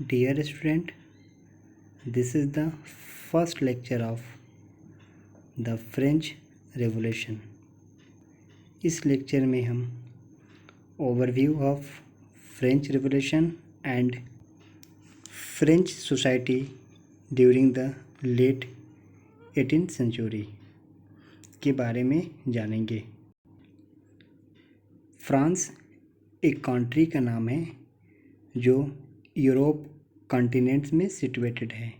Dear student, this is the first lecture of the French Revolution. इस lecture में हम overview of French Revolution and French society during the late 18th century के बारे में जानेंगे। France एक country का नाम है जो यूरोप कॉन्टिनेंट्स में सिचुएटेड है।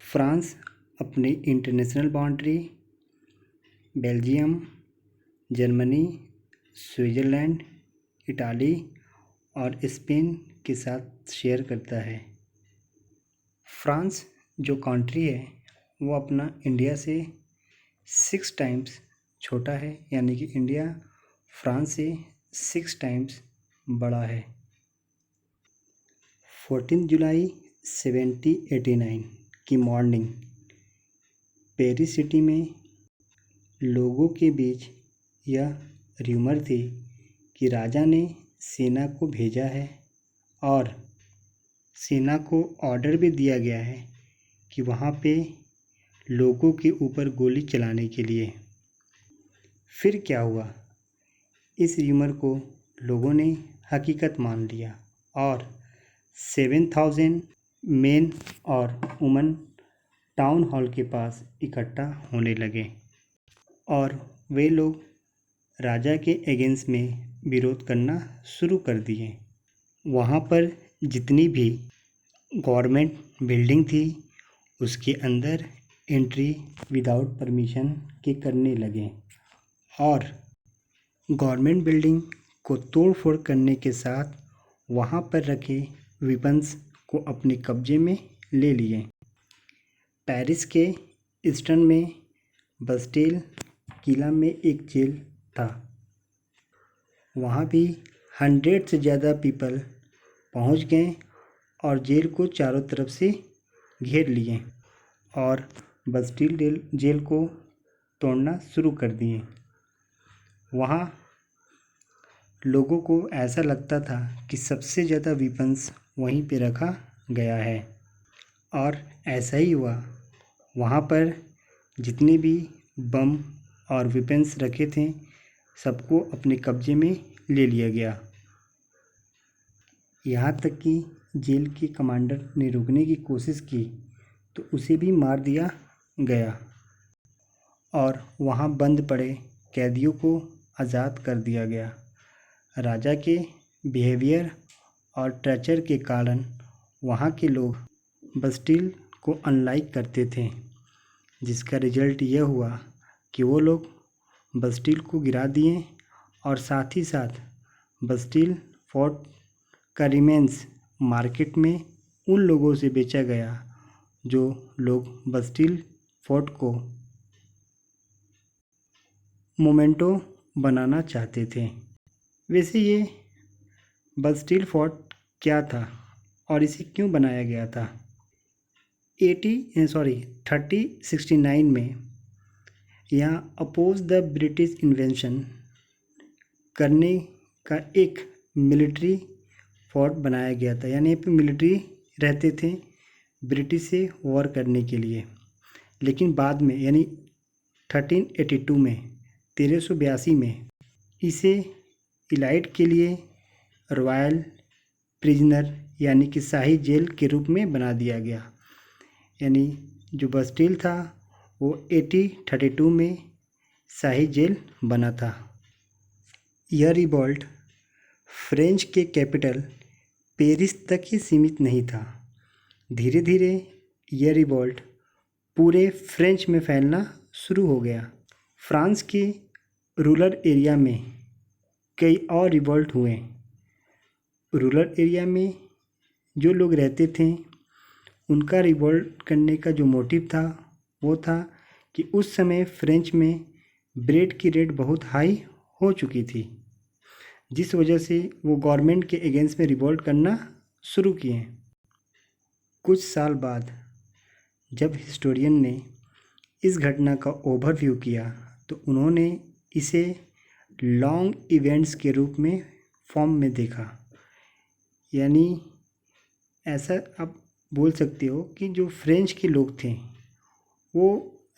फ्रांस अपनी international boundary Belgium, Germany, Switzerland, Italy और स्पेन के साथ शेयर करता है। फ्रांस जो कंट्री है वो अपना इंडिया से 6 टाइम्स छोटा है, यानी कि इंडिया फ्रांस से 6 टाइम्स बड़ा है। 14 जुलाई 1789 की मॉर्निंग पेरिस सिटी में लोगों के बीच यह र्यूमर थी कि राजा ने सेना को भेजा है और सेना को ऑर्डर भी दिया गया है कि वहाँ पे लोगों के ऊपर गोली चलाने के लिए। फिर क्या हुआ, इस र्यूमर को लोगों ने हकीकत मान लिया और 7,000 मेन और वुमन टाउन हॉल के पास इकट्ठा होने लगे और वे लोग राजा के अगेंस्ट में विरोध करना शुरू कर दिए। वहाँ पर जितनी भी गवर्नमेंट बिल्डिंग थी उसके अंदर एंट्री विदाउट परमिशन के करने लगे और गवर्नमेंट बिल्डिंग को तोड़ फोड़ करने के साथ वहाँ पर रखे वेपन्स को अपने कब्जे में ले लिए। पेरिस के ईस्टर्न में बस्टिल किला में एक जेल था। वहाँ भी 100 से ज़्यादा पीपल पहुँच गए और जेल को चारों तरफ से घेर लिए और बस्टिल जेल को तोड़ना शुरू कर दिए। वहाँ लोगों को ऐसा लगता था कि सबसे ज़्यादा वेपन्स वहीं पे रखा गया है और ऐसा ही हुआ। वहाँ पर जितने भी बम और वेपन्स रखे थे सबको अपने कब्जे में ले लिया गया। यहाँ तक कि जेल के कमांडर ने रोकने की कोशिश की तो उसे भी मार दिया गया और वहाँ बंद पड़े कैदियों को आज़ाद कर दिया गया। राजा के बिहेवियर और टर्चर के कारण वहाँ के लोग बस्टिल को अनलाइक करते थे, जिसका रिजल्ट यह हुआ कि वो लोग बस्टिल को गिरा दिए और साथ ही साथ बस्टिल फोर्ट का रिमेंस मार्केट में उन लोगों से बेचा गया जो लोग बस्टिल फोर्ट को मोमेंटो बनाना चाहते थे। वैसे ये बस्टिल फोर्ट क्या था और इसे क्यों बनाया गया था? 3069 में यहाँ अपोज द ब्रिटिश इन्वेंशन करने का एक मिलिट्री फोर्ट बनाया गया था, यानी यहाँ पे मिलिट्री रहते थे ब्रिटिश से वॉर करने के लिए। लेकिन बाद में यानी 1382 में 1382 में इसे इलाइट के लिए रॉयल प्रिजनर यानी कि शाही जेल के रूप में बना दिया गया। यानी जो बस्टिल था वो 1832 में शाही जेल बना था। यह रिवॉल्ट फ्रेंच के कैपिटल पेरिस तक ही सीमित नहीं था। धीरे धीरे यह रिवॉल्ट पूरे फ्रेंच में फैलना शुरू हो गया। फ्रांस के रूरल एरिया में कई और रिवॉल्ट हुए। रूरल एरिया में जो लोग रहते थे उनका रिवॉल्ट करने का जो मोटिव था वो था कि उस समय फ्रेंच में ब्रेड की रेट बहुत हाई हो चुकी थी, जिस वजह से वो गवर्नमेंट के अगेंस्ट में रिवॉल्ट करना शुरू किए। कुछ साल बाद जब हिस्टोरियन ने इस घटना का ओवरव्यू किया तो उन्होंने इसे लॉन्ग इवेंट्स के रूप में फॉर्म में देखा। यानी ऐसा आप बोल सकते हो कि जो फ्रेंच के लोग थे वो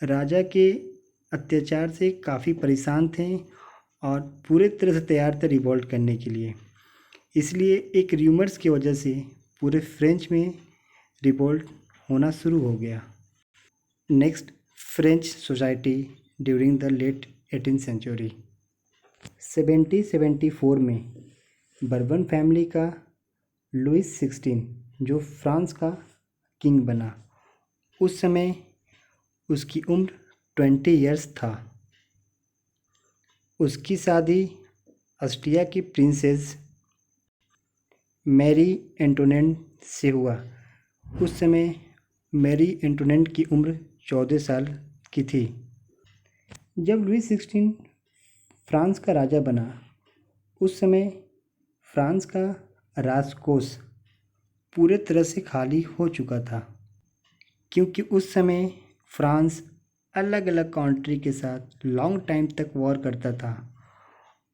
राजा के अत्याचार से काफ़ी परेशान थे और पूरे तरह से तैयार थे रिवॉल्ट करने के लिए। इसलिए एक र्यूमर्स की वजह से पूरे फ्रेंच में रिवॉल्ट होना शुरू हो गया। Next, French society during the late 18th century. 1774 में बर्बन फैमिली का लुइस 16 जो फ्रांस का किंग बना, उस समय उसकी उम्र 20 इयर्स था। उसकी शादी ऑस्ट्रिया की प्रिंसेस मैरी एंटोनेट से हुआ। उस समय मैरी एंटोनेट की उम्र 14 साल की थी। जब लुइस 16 फ्रांस का राजा बना, उस समय फ्रांस का राजकोष पूरे तरह से खाली हो चुका था, क्योंकि उस समय फ्रांस अलग अलग कंट्री के साथ लॉन्ग टाइम तक वॉर करता था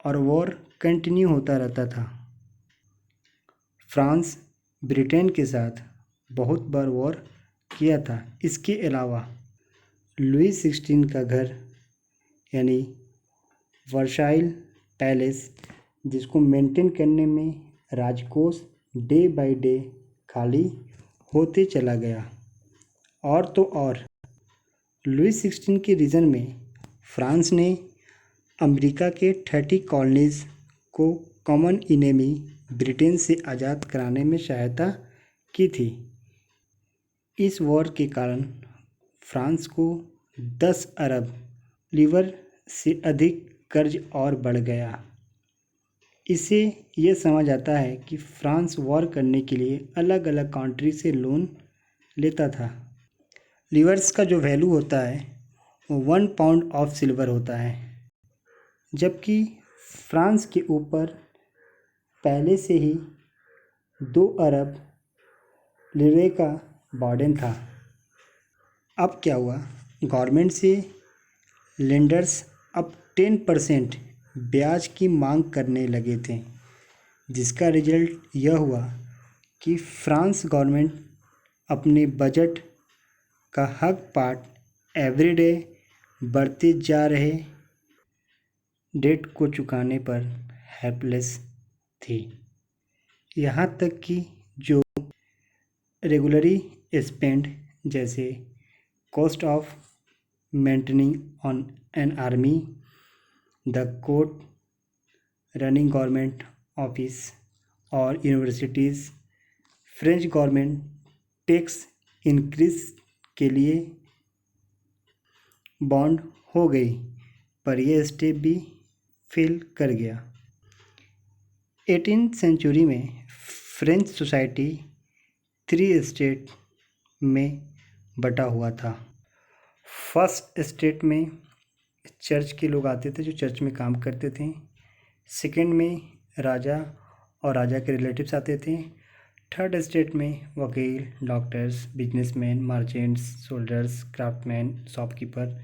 और वॉर कंटिन्यू होता रहता था। फ्रांस ब्रिटेन के साथ बहुत बार वॉर किया था। इसके अलावा लुइस 16 का घर यानी वर्साइल पैलेस, जिसको मेंटेन करने में राजकोष डे बाय डे खाली होते चला गया। और तो और लुइस 16 के रीजन में फ्रांस ने अमेरिका के 30 कॉलोनीज़ को कॉमन इनेमी ब्रिटेन से आज़ाद कराने में सहायता की थी। इस वॉर के कारण फ्रांस को 10 अरब लीवर से अधिक कर्ज और बढ़ गया। इससे यह समझ आता है कि फ्रांस वॉर करने के लिए अलग अलग कंट्री से लोन लेता था। लीवर्स का जो वैल्यू होता है वो 1 पाउंड ऑफ सिल्वर होता है, जबकि फ्रांस के ऊपर पहले से ही 2 अरब लीरे का बर्डन था। अब क्या हुआ, गवर्नमेंट से लेंडर्स अब 10% ब्याज की मांग करने लगे थे, जिसका रिजल्ट यह हुआ कि फ्रांस गवर्नमेंट अपने बजट का हर पार्ट एवरीडे बढ़ते जा रहे डेट को चुकाने पर हेल्पलेस थी। यहाँ तक कि जो रेगुलरी स्पेंड, जैसे cost of maintaining on an army, the court, running government office और universities, French government tax increase के लिए बॉन्ड हो गई, पर यह स्टेप भी फेल कर गया। 18th सेंचुरी में फ्रेंच सोसाइटी 3 स्टेट में बटा हुआ था। फर्स्ट स्टेट में चर्च के लोग आते थे जो चर्च में काम करते थे। सेकंड में राजा और राजा के रिलेटिव्स आते थे। थर्ड स्टेट में वकील, doctors, businessman, merchants, soldiers, craftsman, shopkeeper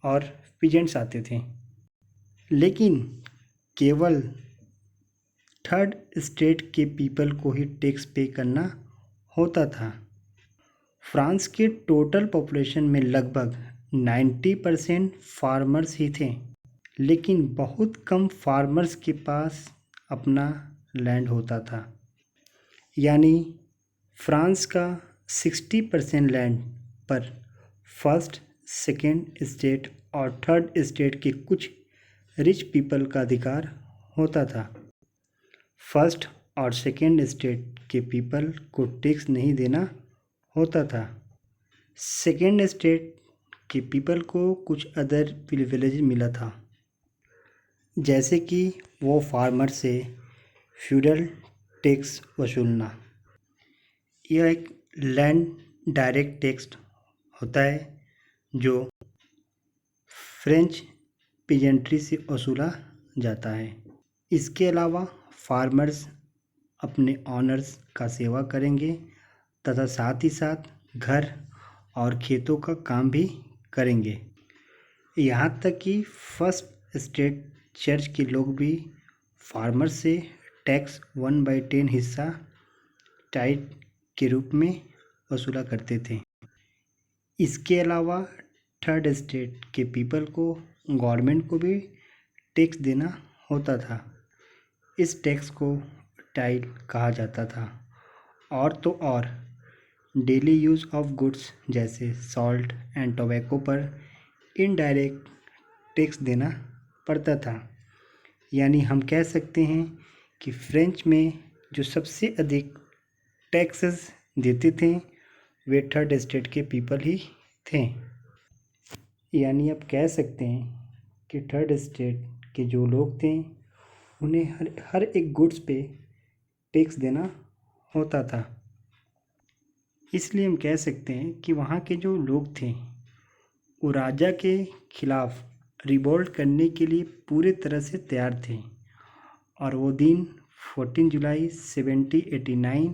और पीजेंट्स आते थे। लेकिन केवल थर्ड स्टेट के पीपल को ही टैक्स पे करना होता था। फ्रांस के टोटल पॉपुलेशन में लगभग 90% फार्मर्स ही थे, लेकिन बहुत कम फार्मर्स के पास अपना लैंड होता था। यानी फ्रांस का 60% लैंड पर फर्स्ट, सेकेंड स्टेट और थर्ड स्टेट के कुछ रिच पीपल का अधिकार होता था। फर्स्ट और सेकेंड स्टेट के पीपल को टैक्स नहीं देना होता था। सेकेंड स्टेट के पीपल को कुछ अदर प्रिविलेज मिला था, जैसे कि वो फार्मर से फ्यूडल टैक्स वसूलना। यह एक लैंड डायरेक्ट टैक्स होता है जो फ्रेंच पीजेंट्री से वसूला जाता है। इसके अलावा फार्मर्स अपने ऑनर्स का सेवा करेंगे तथा साथ ही साथ घर और खेतों का काम भी करेंगे। यहाँ तक कि फर्स्ट स्टेट चर्च के लोग भी फार्मर से टैक्स 1/10 हिस्सा टाइट के रूप में वसूला करते थे। इसके अलावा थर्ड स्टेट के पीपल को, गवर्नमेंट को भी टैक्स देना होता था। इस टैक्स को टाइल कहा जाता था। और तो और डेली यूज़ ऑफ गुड्स जैसे सॉल्ट एंड टोबैको पर इनडायरेक्ट टैक्स देना पड़ता था। यानी हम कह सकते हैं कि फ्रेंच में जो सबसे अधिक टैक्सेस देते थे वे थर्ड स्टेट के पीपल ही थे। यानी आप कह सकते हैं कि थर्ड स्टेट के जो लोग थे उन्हें हर एक गुड्स पे टैक्स देना होता था। इसलिए हम कह सकते हैं कि वहाँ के जो लोग थे वो राजा के खिलाफ रिवोल्ट करने के लिए पूरे तरह से तैयार थे। और वो दिन 14 जुलाई 1789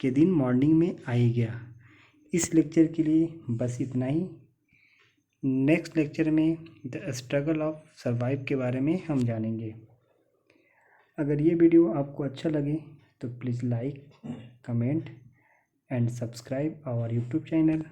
के दिन मॉर्निंग में आ ही गया। इस लेक्चर के लिए बस इतना ही। नेक्स्ट लेक्चर में द स्ट्रगल ऑफ सर्वाइव के बारे में हम जानेंगे। अगर ये वीडियो आपको अच्छा लगे तो please like, comment and subscribe our YouTube channel.